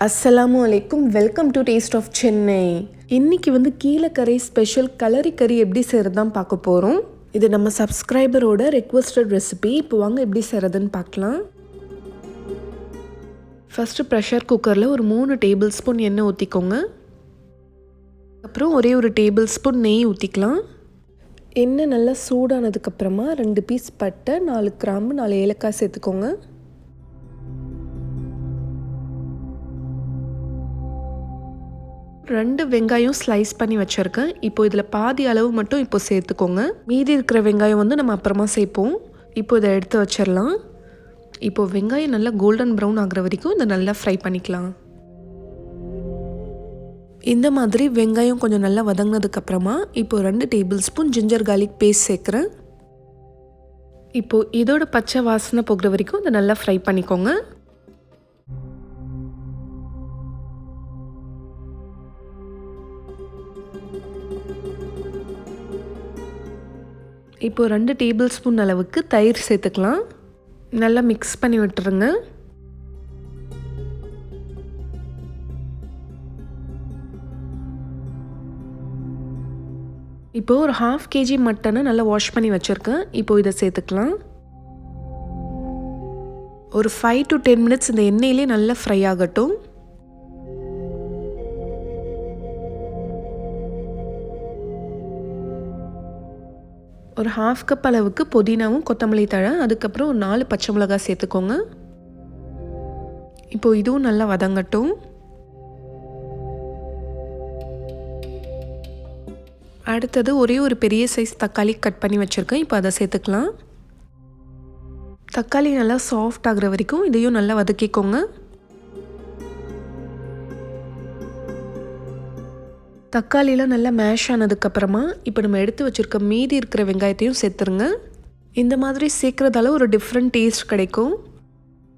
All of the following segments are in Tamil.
அஸ்ஸலாமு அலைக்கும். Welcome to taste of Chennai. இன்றைக்கி கீழக்கரை ஸ்பெஷல் கலரி கறி எப்படி செய்கிறது தான் பார்க்க போகிறோம். இது நம்ம சப்ஸ்கிரைபரோட ரெக்வஸ்டட் ரெசிபி. இப்போ வாங்க எப்படி செய்கிறதுன்னு பார்க்கலாம். ஃபஸ்ட்டு ப்ரெஷர் குக்கரில் ஒரு 3 டேபிள் ஸ்பூன் எண்ணெய் ஊற்றிக்கோங்க. அப்புறம் ஒரே ஒரு டேபிள் ஸ்பூன் நெய் ஊற்றிக்கலாம். எண்ணெய் நல்லா சூடானதுக்கப்புறமா 2 பீஸ் பட்டை, 4 கிராம்பு, 4 ஏலக்காய் சேர்த்துக்கோங்க. 2 வெங்காயம் ஸ்லைஸ் பண்ணி வச்சுருக்கேன். இப்போ இதில் பாதி அளவு மட்டும் இப்போ சேர்த்துக்கோங்க. மீதி இருக்கிற வெங்காயம் நம்ம அப்புறமா சேர்ப்போம். இப்போ இதை எடுத்து வச்சிடலாம். இப்போ வெங்காயம் நல்லா கோல்டன் ப்ரௌன் ஆகிற வரைக்கும் இதை நல்லா ஃப்ரை பண்ணிக்கலாம். இந்த மாதிரி வெங்காயம் கொஞ்சம் நல்லா வதங்கினதுக்கப்புறமா இப்போ 2 tablespoon ginger garlic paste சேர்க்குறேன். இப்போது இதோட பச்சை வாசனை போகிற வரைக்கும் இதை நல்லா ஃப்ரை பண்ணிக்கோங்க. இப்போ 2 டேபிள் ஸ்பூன் அளவுக்கு தயிர் சேர்த்துக்கலாம். நல்லா மிக்ஸ் பண்ணி விட்டுருங்க. இப்போ ஒரு 1/2 kg மட்டனை நல்லா வாஷ் பண்ணி வச்சுருக்கேன். இப்போ இதை சேர்த்துக்கலாம். ஒரு 5 to 10 மினிட்ஸ் இந்த எண்ணெயிலே நல்லா ஃப்ரை ஆகட்டும். ஒரு 1/2 கப் அளவுக்கு புதினாவும் கொத்தமல்லி தழை, அதுக்கப்புறம் ஒரு 4 பச்சை மிளகாய் சேர்த்துக்கோங்க. இப்போ இதுவும் நல்லா வதங்கட்டும். அடுத்தது ஒரே ஒரு பெரிய சைஸ் தக்காளி கட் பண்ணி வச்சுருக்கேன். இப்போ அதை சேர்த்துக்கலாம். தக்காளி நல்லா சாஃப்ட் ஆகிற வரைக்கும் இதையும் நல்லா வதக்கிக்கோங்க. தக்காளிலாம் நல்லா மேஷ் ஆனதுக்கப்புறமா இப்போ நம்ம எடுத்து வச்சுருக்க மீதி இருக்கிற வெங்காயத்தையும் சேர்த்துருங்க. இந்த மாதிரி சேர்க்குறதால ஒரு டிஃப்ரெண்ட் டேஸ்ட் கிடைக்கும்.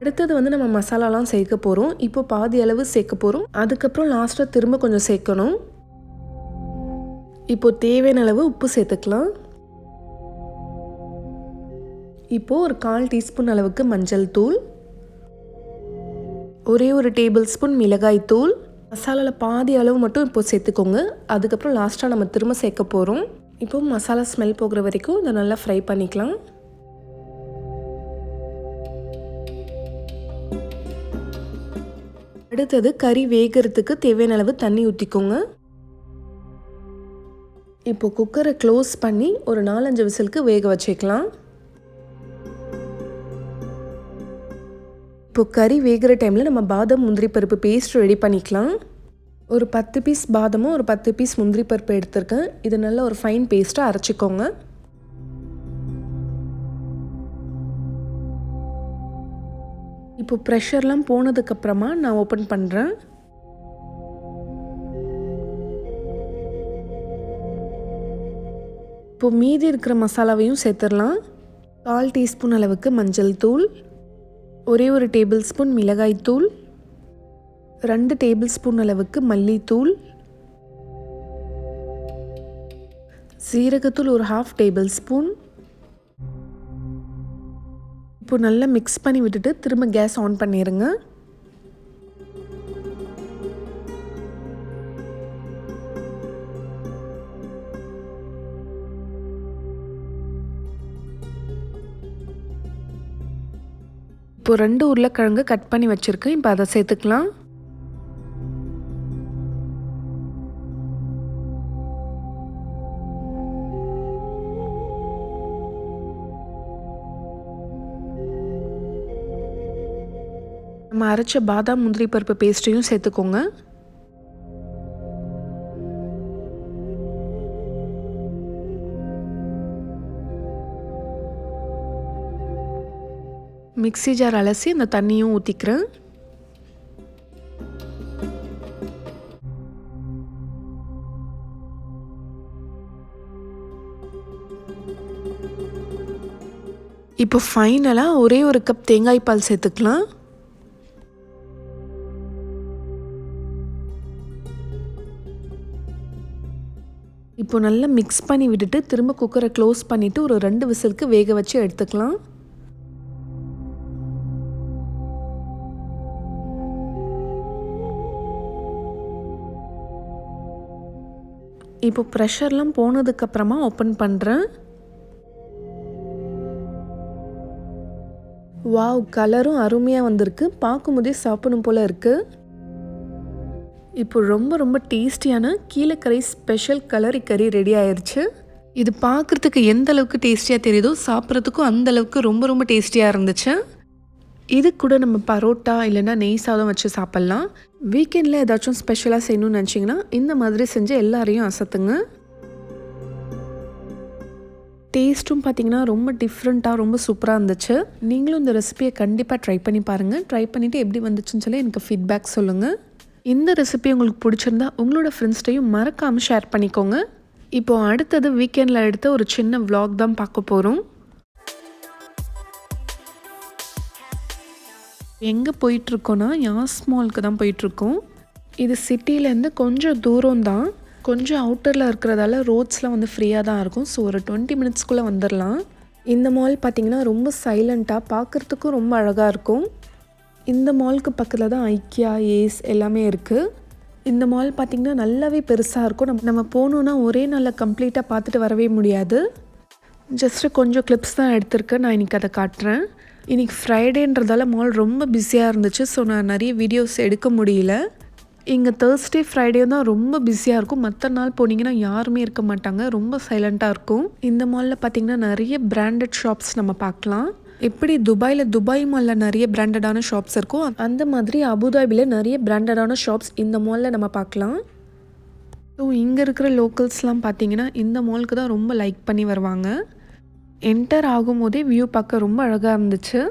அடுத்தது நம்ம மசாலாலாம் சேர்க்க போகிறோம். இப்போ பாதி அளவு சேர்க்க போகிறோம். அதுக்கப்புறம் லாஸ்ட்டாக திரும்ப கொஞ்சம் சேர்க்கணும். இப்போது தேவையான அளவு உப்பு சேர்த்துக்கலாம். இப்போது ஒரு 1/4 டீஸ்பூன் அளவுக்கு மஞ்சள் தூள், ஒரே ஒரு டேபிள் ஸ்பூன் மிளகாய் தூள், மசாலாவில் பாதி அளவு மட்டும் இப்போ சேர்த்துக்கோங்க. அதுக்கப்புறம் லாஸ்ட்டாக நம்ம திரும்ப சேர்க்க போகிறோம். இப்போ மசாலா ஸ்மெல் போகிற வரைக்கும் இதை நல்லா ஃப்ரை பண்ணிக்கலாம். அடுத்தது கறி வேகிறதுக்கு தேவையான அளவு தண்ணி ஊற்றிக்கோங்க. இப்போ குக்கரை க்ளோஸ் பண்ணி ஒரு 4-5 விசிலுக்கு வேக வச்சுக்கலாம். இப்போ கறி வேகிற டைமில் நம்ம பாதாம் முந்திரி பருப்பு பேஸ்ட் ரெடி பண்ணிக்கலாம். ஒரு 10 பீஸ் பாதமும் ஒரு 10 பீஸ் முந்திரி பருப்பு எடுத்திருக்கேன். இது நல்ல ஒரு ஃபைன் பேஸ்ட்டாக அரைச்சிக்கோங்க. இப்போ ப்ரெஷர்லாம் போனதுக்கப்புறமா நான் ஓப்பன் பண்ணுறேன். இப்போ மீதி இருக்கிற மசாலாவையும் சேர்த்துடலாம். 1/4 டீஸ்பூன் அளவுக்கு மஞ்சள் தூள், ஒரே ஒரு டேபிள் ஸ்பூன் மிளகாய் தூள், 2 டேபிள் ஸ்பூன் அளவுக்கு மல்லித்தூள், சீரகத்தூள் ஒரு 1/2 டேபிள் ஸ்பூன். இப்போ நல்லா மிக்ஸ் பண்ணி விட்டுட்டு திரும்ப கேஸ் ஆன் பண்ணிடுங்க. இப்போ 2 உருளைக்கிழங்கு கட் பண்ணி வச்சுருக்கேன். இப்போ அதை சேர்த்துக்கலாம். நம்ம அரைச்ச பாதாம் முந்திரி பருப்பு பேஸ்ட்டையும் சேர்த்துக்கோங்க. மிக்ஸி ஜார் அலசி அந்த தண்ணியும் ஊற்றிக்கிறேன். இப்போ ஃபைனலாக ஒரே ஒரு கப் தேங்காய் பால் சேர்த்துக்கலாம். இப்போ நல்லா மிக்ஸ் பண்ணி விட்டுட்டு திரும்ப குக்கரை க்ளோஸ் பண்ணிவிட்டு ஒரு 2 விசிலுக்கு வேக வச்சு எடுத்துக்கலாம். இப்போ ப்ரெஷர்லாம் போனதுக்கப்புறமா ஓப்பன் பண்ணுறேன். வாவ், கலரும் அருமையாக வந்திருக்கு. பார்க்கும்போதே சாப்பிடணும் போல் இருக்குது. இப்போ ரொம்ப ரொம்ப டேஸ்டியான கீழக்கரை ஸ்பெஷல் கலரி கறி ரெடி ஆயிடுச்சு. இது பார்க்குறதுக்கு எந்த அளவுக்கு டேஸ்டியாக தெரியுதோ சாப்பிட்றதுக்கும் அந்த அளவுக்கு ரொம்ப ரொம்ப டேஸ்டியாக இருந்துச்சு. இது கூட நம்ம பரோட்டா இல்லைன்னா நெய் சாதம் வச்சு சாப்பிட்லாம். வீக்கெண்டில் ஏதாச்சும் ஸ்பெஷலாக செய்யணும்னு நினச்சிங்கன்னா இந்த மாதிரி செஞ்சு எல்லாரையும் அசத்துங்க. டேஸ்ட்டும் பார்த்திங்கன்னா ரொம்ப டிஃப்ரெண்ட்டாக ரொம்ப சூப்பராக இருந்துச்சு. நீங்களும் இந்த ரெசிபியை கண்டிப்பாக ட்ரை பண்ணி பாருங்கள். ட்ரை பண்ணிவிட்டு எப்படி வந்துச்சுன்னு சொல்லி எனக்கு ஃபீட்பேக் சொல்லுங்கள். இந்த ரெசிபி உங்களுக்கு பிடிச்சிருந்தா உங்களோட ஃப்ரெண்ட்ஸ்டையும் மறக்காமல் ஷேர் பண்ணிக்கோங்க. இப்போது அடுத்தது வீக்கெண்டில் எடுத்த ஒரு சின்ன vlog தான் பார்க்க போகிறோம். எங்கே போயிட்டுருக்கோன்னா யாஸ் மாலுக்கு தான் போயிட்டுருக்கோம். இது சிட்டிலேருந்து கொஞ்சம் தூரம் தான். கொஞ்சம் அவுட்டரில் இருக்கிறதால ரோட்ஸ்லாம் வந்து ஃப்ரீயாக தான் இருக்கும். ஸோ ஒரு 20 மினிட்ஸ்க்குள்ளே வந்துடலாம். இந்த மால் பார்த்திங்கன்னா ரொம்ப சைலண்ட்டாக பார்க்குறதுக்கும் ரொம்ப அழகாக இருக்கும். இந்த மாலுக்கு பக்கத்தில் தான் ஐக்கியா, ஏஸ் எல்லாமே இருக்குது. இந்த மால் பார்த்திங்கன்னா நல்லாவே பெருசாக இருக்கும். நம்ம போகணுன்னா ஒரே நாளில் கம்ப்ளீட்டாக பார்த்துட்டு வரவே முடியாது. ஜஸ்ட்டு கொஞ்சம் கிளிப்ஸ் தான் எடுத்திருக்கேன். நான் இன்றைக்கி அதை காட்டுறேன். இன்றைக்கி ஃப்ரைடேன்றதால மால் ரொம்ப பிஸியாக இருந்துச்சு. ஸோ நான் நிறைய வீடியோஸ் எடுக்க முடியல. இங்கே தேர்ஸ்டே ஃப்ரைடே தான் ரொம்ப பிஸியாக இருக்கும். மற்ற நாள் போனீங்கன்னா யாருமே இருக்க மாட்டாங்க. ரொம்ப சைலண்ட்டாக இருக்கும். இந்த மாலில் பார்த்திங்கன்னா நிறைய பிராண்டட் ஷாப்ஸ் நம்ம பார்க்கலாம். எப்படி துபாயில் துபாய் மாலில் நிறைய பிராண்டடான ஷாப்ஸ் இருக்கும், அந்த மாதிரி அபுதாபியில் நிறைய பிராண்டடான ஷாப்ஸ் இந்த மாலில் நம்ம பார்க்கலாம். ஸோ இங்கே இருக்கிற லோக்கல்ஸ்லாம் பார்த்திங்கன்னா இந்த மாலுக்கு தான் ரொம்ப லைக் பண்ணி வருவாங்க. என்டர் ஆகும்போதே வியூ பார்க்க ரொம்ப அழகாக இருந்துச்சு.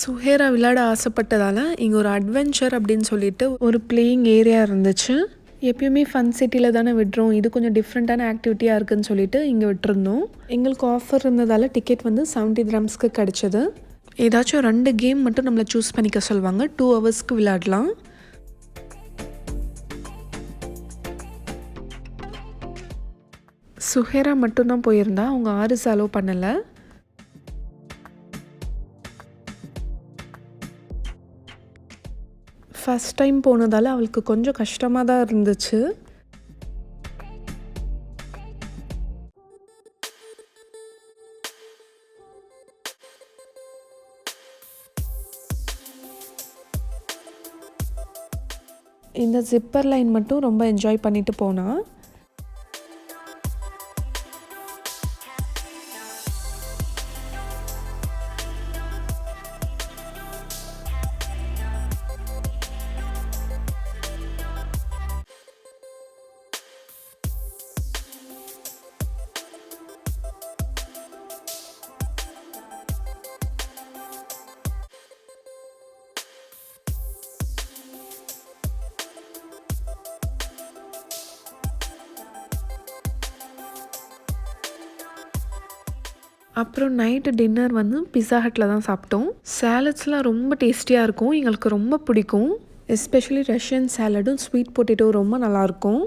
சுஹேரா விளையாட ஆசைப்பட்டதால் இங்கே ஒரு அட்வென்ச்சர் அப்படின்னு சொல்லிட்டு ஒரு பிளேயிங் ஏரியா இருந்துச்சு. எப்பயுமே ஃபன் சிட்டியில் தானே விடுறோம், இது கொஞ்சம் டிஃப்ரெண்ட்டான ஆக்டிவிட்டியாக இருக்குதுன்னு சொல்லிட்டு இங்கே விட்டுருந்தோம். எங்களுக்கு ஆஃபர் இருந்ததால் டிக்கெட் வந்து 70 dirhamsக்கு கிடச்சிது. ஏதாச்சும் 2 கேம் மட்டும் நம்மளை சூஸ் பண்ணிக்க சொல்லுவாங்க. 2 ஹவர்ஸ்க்கு விளையாடலாம். சுஹேரா மட்டும்தான் போயிருந்தா, அவங்க ஆரிஸ் அலோவ் பண்ணலை. ஃபஸ்ட் டைம் போனதால் அவளுக்கு கொஞ்சம் கஷ்டமாக தான் இருந்துச்சு. இந்த ஜிப்பர் லைன் மட்டும் ரொம்ப என்ஜாய் பண்ணிட்டு போனா. அப்புறம் நைட்டு டின்னர் வந்து பிஸா ஹட்டில் தான் சாப்பிட்டோம். சாலட்ஸ்லாம் ரொம்ப டேஸ்டியாக இருக்கும், எங்களுக்கு ரொம்ப பிடிக்கும். எஸ்பெஷலி ரஷ்யன் சாலடும் ஸ்வீட் பொட்டேட்டோ ரொம்ப நல்லாயிருக்கும்.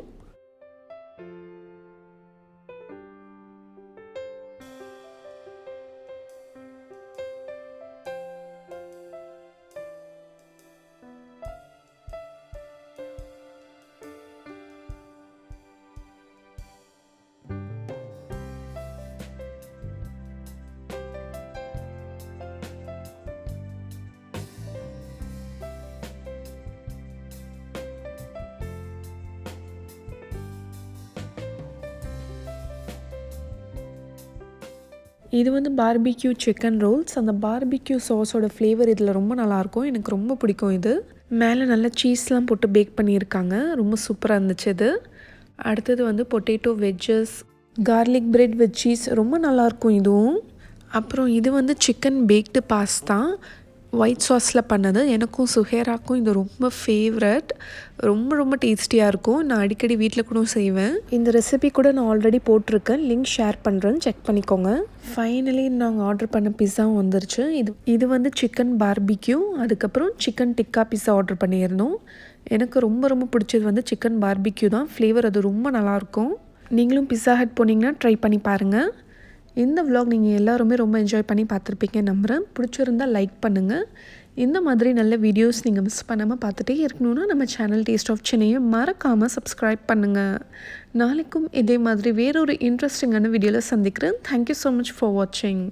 இது வந்து பார்பிக்யூ சிக்கன் ரோல்ஸ். அந்த பார்பிக்யூ சாஸோட ஃப்ளேவர் இதில் ரொம்ப நல்லாயிருக்கும். எனக்கு ரொம்ப பிடிக்கும் இது. மேலே நல்லா சீஸ்லாம் போட்டு பேக் பண்ணியிருக்காங்க. ரொம்ப சூப்பராக இருந்துச்சு இது. அடுத்தது வந்து potato wedges, garlic bread with cheese, ரொம்ப நல்லாயிருக்கும் இதுவும். அப்புறம் இது வந்து சிக்கன் பேக்டு பாஸ்தா ஒயிட் சாஸில் பண்ணது. எனக்கும் சுஹேராக்கும் இது ரொம்ப ஃபேவரட். ரொம்ப ரொம்ப டேஸ்டியாக இருக்கும். நான் அடிக்கடி வீட்டில் கூட செய்வேன். இந்த ரெசிபி கூட நான் ஆல்ரெடி போட்டிருக்கேன், லிங்க் ஷேர் பண்ணுறேன், செக் பண்ணிக்கோங்க. ஃபைனலி நாங்கள் ஆர்டர் பண்ண பிஸ்ஸாவும் வந்துருச்சு. இது வந்து சிக்கன் பார்பிக்யூ, அதுக்கப்புறம் சிக்கன் டிக்கா பிஸ்ஸா ஆர்டர் பண்ணியிருந்தோம். எனக்கு ரொம்ப ரொம்ப பிடிச்சது வந்து சிக்கன் பார்பிக்யூ தான். ஃப்ளேவர் அது ரொம்ப நல்லாயிருக்கும். நீங்களும் பிஸ்ஸா ஹட் போனீங்கன்னா ட்ரை பண்ணி பாருங்கள். இந்த vlog நீங்கள் எல்லாருமே ரொம்ப என்ஜாய் பண்ணி பார்த்துருப்பீங்க நம்புகிறேன். பிடிச்சிருந்தால் லைக் பண்ணுங்கள். இந்த மாதிரி நல்ல வீடியோஸ் நீங்கள் மிஸ் பண்ணாமல் பார்த்துட்டே இருக்கணுன்னா நம்ம சேனல் டேஸ்ட் ஆஃப் சென்னையை மறக்காமல் சப்ஸ்கிரைப் பண்ணுங்கள். நாளைக்கும் இதே மாதிரி வேறொரு இன்ட்ரெஸ்டிங்கான வீடியோவில் சந்திக்கிறேன். தேங்க்யூ ஸோ மச் ஃபார் வாட்சிங்.